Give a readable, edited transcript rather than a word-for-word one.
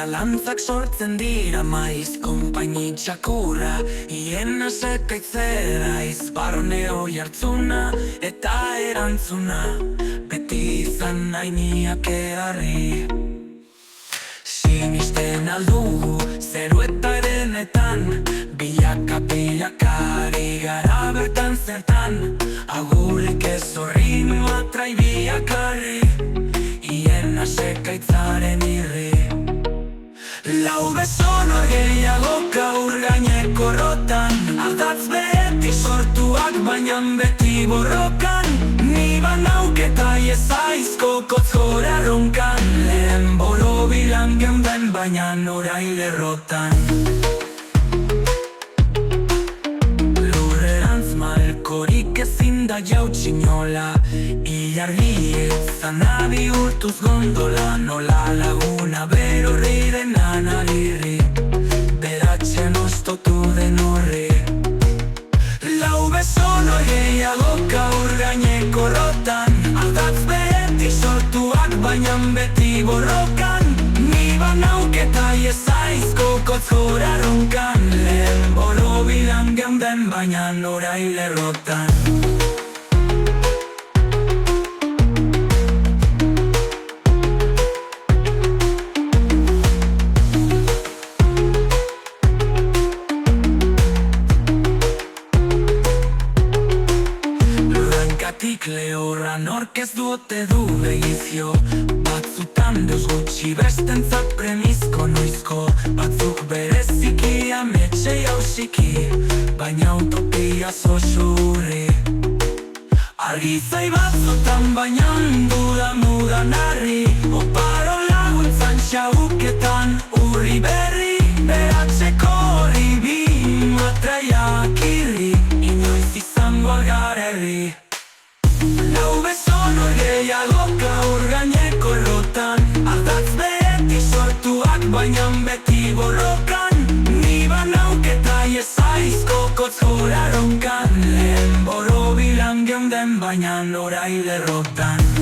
Zalantzak sortzen dira maiz konpaini txakurra Iena sekaitzera izbarne hoi hartzuna Eta erantzuna beti izan nahi niak eharri Sinisten aldugu zeru eta erenetan Bilaka bilakari gara bertan zertan Agurrik ez horri nuatrai biakarri Iena sekaitzaren irri Lau besono gehiago gaur gaineko rotan Aldatz beti sortuak bainan beti borrokan Ni banauketa iezaizko kotz gora ronkan Lehen boro bilan geunden bainan orai lerrotan Lurrerantz malkorik ezin da jautsi nola Ilargiek zana bihurtuz gondola Nola laguna berorri denan alirri Beratzen ostotu den horri Lau besono gehiago gaur gaineko rotan Aldatz beti sortuak bainan beti borrokan Ni banauketa iezaizko kotz gora ronkan Lehen boro bilan geunden bainan orai lerrotan Lehorra nork ez duote du begizio Batzutan deus gutxi bestentzat premizko noizko Batzuk bereziki ametxe jausiki Baina utopia zosurri Argizai batzutan baina dudan arri Oparo laguntzan xauketan urri berri Beratzeko hori bi matraiak irri Inoiz izango algarerri Lau besono gehiago gaur gaineko errotan Aldatz beti sortuak bainan beti borrokan Ni banauketa iezaizko kotz gora ronkan Lehen boro bilan geunden bainan orai lerrotan